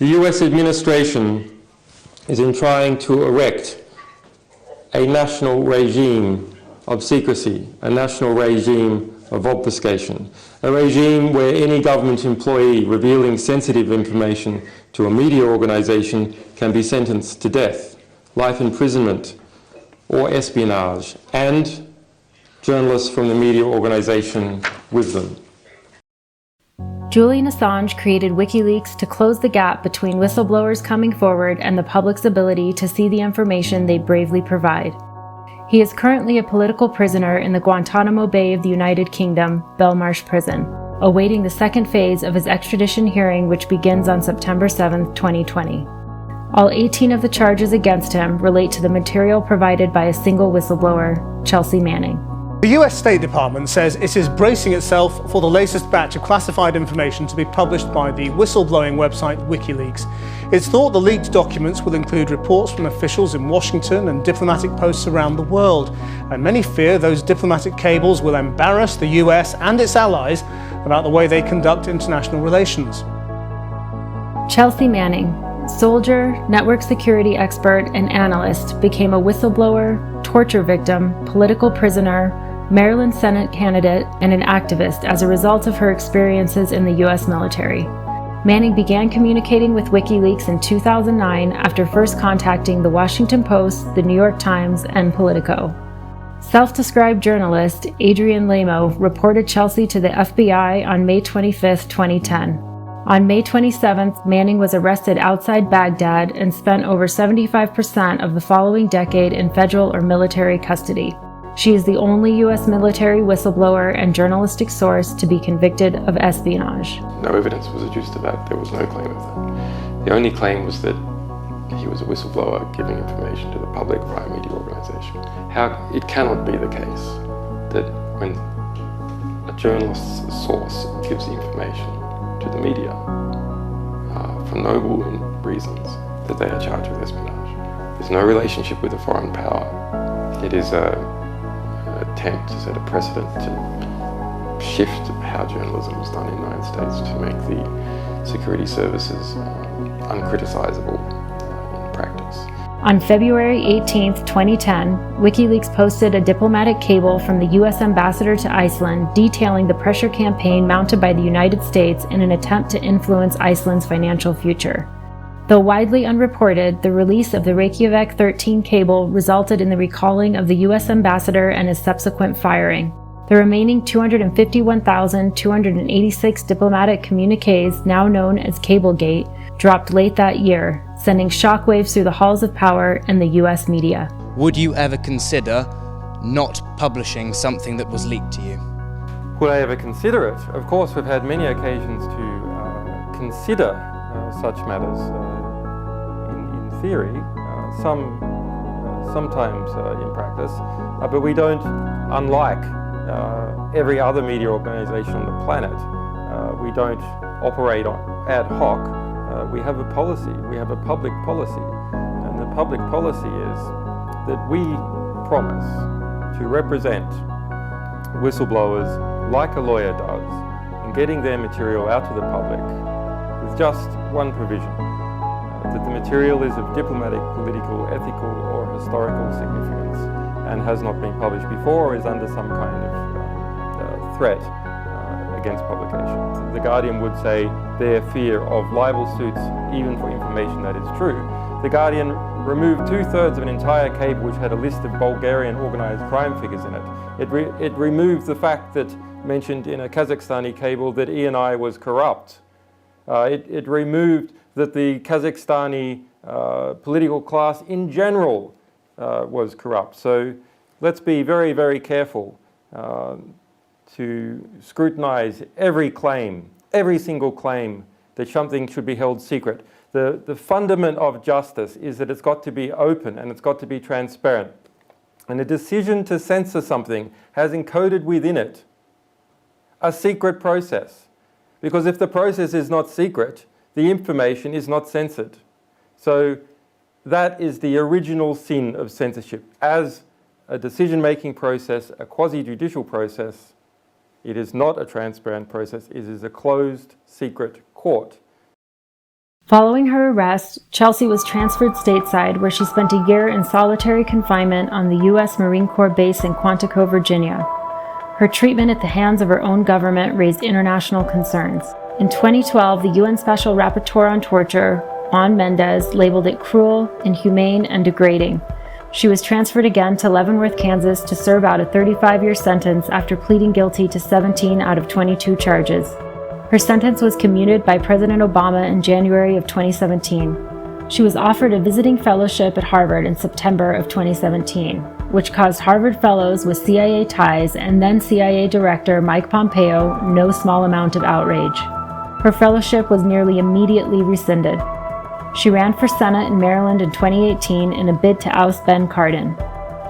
The US administration is in trying to erect a national regime of secrecy, a national regime of obfuscation, a regime where any government employee revealing sensitive information to a media organization can be sentenced to death, life imprisonment, or espionage, and journalists from the media organization with them. Julian Assange created WikiLeaks to close the gap between whistleblowers coming forward and the public's ability to see the information they bravely provide. He is currently a political prisoner in the Guantanamo Bay of the United Kingdom, Belmarsh Prison, awaiting the second phase of his extradition hearing, which begins on September 7, 2020. All 18 of the charges against him relate to the material provided by a single whistleblower, Chelsea Manning. The US State Department says it is bracing itself for the latest batch of classified information to be published by the whistleblowing website WikiLeaks. It's thought the leaked documents will include reports from officials in Washington and diplomatic posts around the world, and many fear those diplomatic cables will embarrass the US and its allies about the way they conduct international relations. Chelsea Manning, soldier, network security expert, and analyst, became a whistleblower, torture victim, political prisoner, Maryland Senate candidate, and an activist as a result of her experiences in the U.S. military. Manning began communicating with WikiLeaks in 2009 after first contacting the Washington Post, the New York Times, and Politico. Self-described journalist Adrian Lamo reported Chelsea to the FBI on May 25, 2010. On May 27th, Manning was arrested outside Baghdad and spent over 75% of the following decade in federal or military custody. She is the only U.S. military whistleblower and journalistic source to be convicted of espionage. No evidence was adduced to that. There was no claim of that. The only claim was that he was a whistleblower giving information to the public via a media organisation. It cannot be the case that when a journalist's source gives the information to the media for noble reasons, that they are charged with espionage. There's no relationship with a foreign power. It is an attempt to set a precedent to shift how journalism is done in the United States, to make the security services uncriticisable in practice. On February 18, 2010, WikiLeaks posted a diplomatic cable from the U.S. ambassador to Iceland detailing the pressure campaign mounted by the United States in an attempt to influence Iceland's financial future. Though widely unreported, the release of the Reykjavik 13 cable resulted in the recalling of the U.S. ambassador and his subsequent firing. The remaining 251,286 diplomatic communiques, now known as Cablegate, dropped late that year, sending shockwaves through the halls of power and the US media. Would you ever consider not publishing something that was leaked to you? Would I ever consider it? Of course, we've had many occasions to consider such matters in theory, sometimes in practice, but we don't, unlike every other media organisation on the planet, we don't operate ad hoc. We have a policy, we have a public policy, and the public policy is that we promise to represent whistleblowers like a lawyer does in getting their material out to the public with just one provision, that the material is of diplomatic, political, ethical or historical significance and has not been published before or is under some kind of threat against publication. The Guardian would say their fear of libel suits even for information that is true. The Guardian removed 2/3 of an entire cable which had a list of Bulgarian organised crime figures in it. It removed the fact that, mentioned in a Kazakhstani cable, that ENI was corrupt. It removed that the Kazakhstani political class in general was corrupt. So let's be very, very careful to scrutinise every claim, every single claim that something should be held secret. The fundament of justice is that it's got to be open and it's got to be transparent. And a decision to censor something has encoded within it a secret process. Because if the process is not secret, the information is not censored. So that is the original sin of censorship. As a decision-making process, a quasi-judicial process, it is not a transparent process, it is a closed, secret court. Following her arrest, Chelsea was transferred stateside, where she spent a year in solitary confinement on the U.S. Marine Corps base in Quantico, Virginia. Her treatment at the hands of her own government raised international concerns. In 2012, the UN Special Rapporteur on Torture, Juan Mendez, labeled it cruel, inhumane, and degrading. She was transferred again to Leavenworth, Kansas to serve out a 35-year sentence after pleading guilty to 17 out of 22 charges. Her sentence was commuted by President Obama in January of 2017. She was offered a visiting fellowship at Harvard in September of 2017, which caused Harvard fellows with CIA ties and then CIA Director Mike Pompeo no small amount of outrage. Her fellowship was nearly immediately rescinded. She ran for Senate in Maryland in 2018 in a bid to oust Ben Cardin.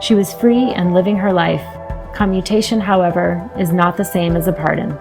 She was free and living her life. Commutation, however, is not the same as a pardon.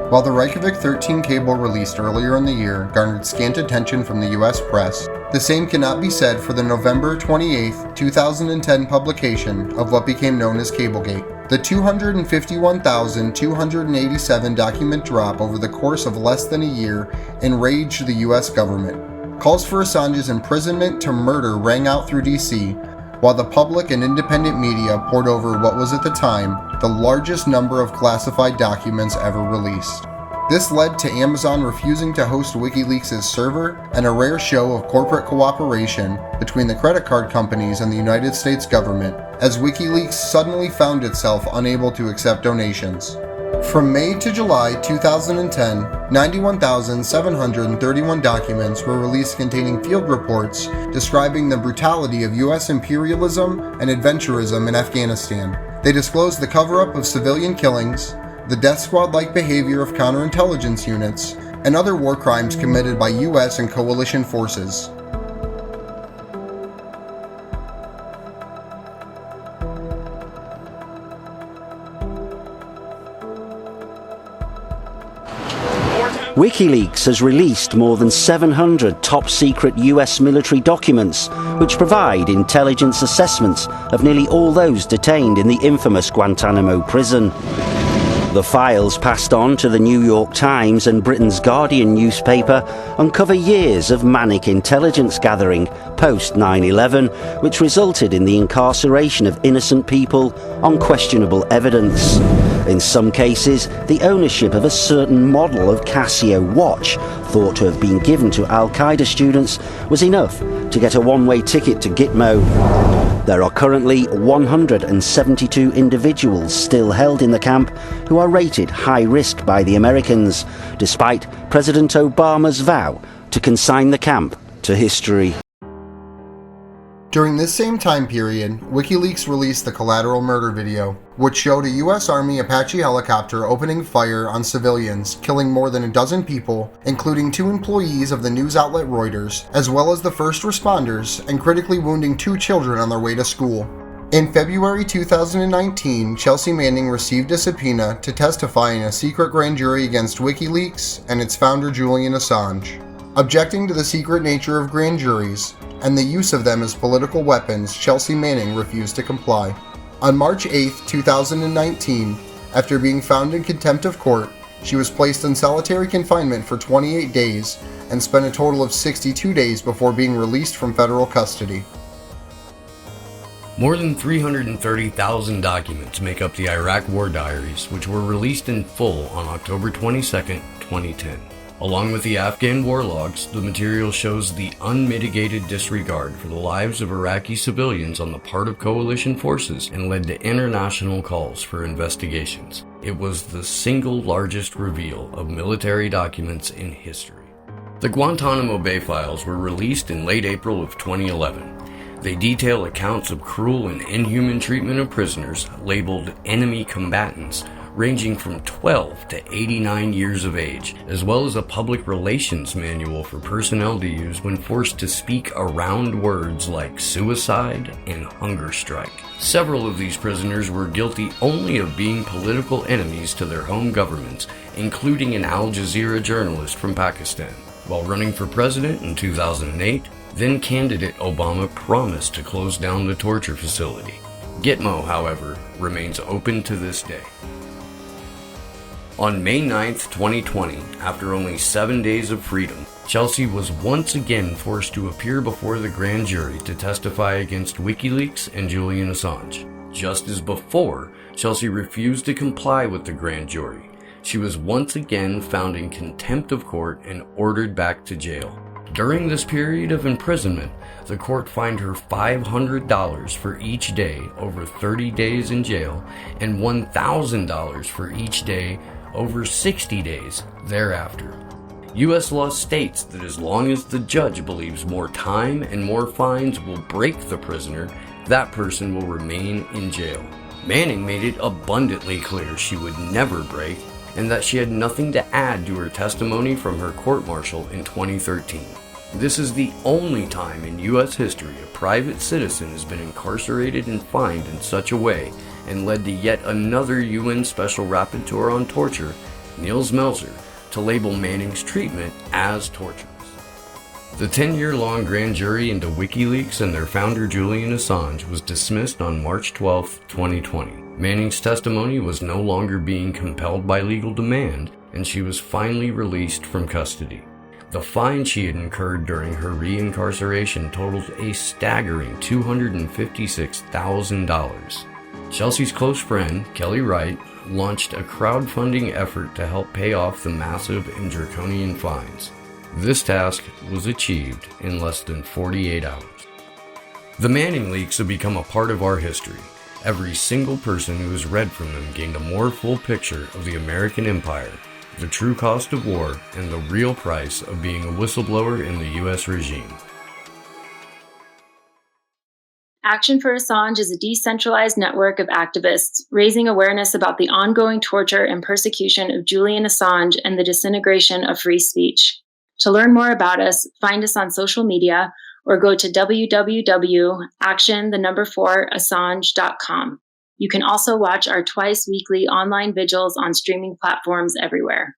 While the Reykjavik 13 cable released earlier in the year garnered scant attention from the US press, the same cannot be said for the November 28, 2010 publication of what became known as Cablegate. The 251,287 document drop over the course of less than a year enraged the US government. Calls for Assange's imprisonment to murder rang out through DC, while the public and independent media poured over what was at the time the largest number of classified documents ever released. This led to Amazon refusing to host WikiLeaks' server and a rare show of corporate cooperation between the credit card companies and the United States government, as WikiLeaks suddenly found itself unable to accept donations. From May to July 2010, 91,731 documents were released containing field reports describing the brutality of US imperialism and adventurism in Afghanistan. They disclosed the cover-up of civilian killings, the death squad-like behavior of counterintelligence units, and other war crimes committed by US and coalition forces. WikiLeaks has released more than 700 top-secret US military documents which provide intelligence assessments of nearly all those detained in the infamous Guantanamo prison. The files passed on to the New York Times and Britain's Guardian newspaper uncover years of manic intelligence gathering post 9/11, which resulted in the incarceration of innocent people on questionable evidence. In some cases, the ownership of a certain model of Casio watch, thought to have been given to Al-Qaeda students, was enough to get a one-way ticket to Gitmo. There are currently 172 individuals still held in the camp who are rated high risk by the Americans, despite President Obama's vow to consign the camp to history. During this same time period, WikiLeaks released the Collateral Murder video, which showed a US Army Apache helicopter opening fire on civilians, killing more than a dozen people, including 2 employees of the news outlet Reuters, as well as the first responders, and critically wounding 2 children on their way to school. In February 2019, Chelsea Manning received a subpoena to testify in a secret grand jury against WikiLeaks and its founder Julian Assange. Objecting to the secret nature of grand juries and the use of them as political weapons, Chelsea Manning refused to comply. On March 8, 2019, after being found in contempt of court, she was placed in solitary confinement for 28 days and spent a total of 62 days before being released from federal custody. More than 330,000 documents make up the Iraq War Diaries, which were released in full on October 22, 2010. Along with the Afghan war logs, the material shows the unmitigated disregard for the lives of Iraqi civilians on the part of coalition forces and led to international calls for investigations. It was the single largest reveal of military documents in history. The Guantanamo Bay files were released in late April of 2011. They detail accounts of cruel and inhuman treatment of prisoners labeled enemy combatants, ranging from 12 to 89 years of age, as well as a public relations manual for personnel to use when forced to speak around words like suicide and hunger strike. Several of these prisoners were guilty only of being political enemies to their home governments, including an Al Jazeera journalist from Pakistan. While running for president in 2008, then candidate Obama promised to close down the torture facility. Gitmo, however, remains open to this day. On May 9th, 2020, after only 7 days of freedom, Chelsea was once again forced to appear before the grand jury to testify against WikiLeaks and Julian Assange. Just as before, Chelsea refused to comply with the grand jury. She was once again found in contempt of court and ordered back to jail. During this period of imprisonment, the court fined her $500 for each day over 30 days in jail and $1,000 for each day over 60 days thereafter. U.S. law states that as long as the judge believes more time and more fines will break the prisoner, that person will remain in jail. Manning made it abundantly clear she would never break and that she had nothing to add to her testimony from her court-martial in 2013. This is the only time in U.S. history a private citizen has been incarcerated and fined in such a way and led to yet another UN Special Rapporteur on Torture, Niels Melzer, to label Manning's treatment as torturous. The 10-year-long grand jury into WikiLeaks and their founder Julian Assange was dismissed on March 12, 2020. Manning's testimony was no longer being compelled by legal demand, and she was finally released from custody. The fine she had incurred during her re-incarceration totaled a staggering $256,000. Chelsea's close friend, Kelly Wright, launched a crowdfunding effort to help pay off the massive and draconian fines. This task was achieved in less than 48 hours. The Manning leaks have become a part of our history. Every single person who has read from them gained a more full picture of the American empire, the true cost of war, and the real price of being a whistleblower in the U.S. regime. Action for Assange is a decentralized network of activists raising awareness about the ongoing torture and persecution of Julian Assange and the disintegration of free speech. To learn more about us, find us on social media or go to www.action4assange.com. You can also watch our twice weekly online vigils on streaming platforms everywhere.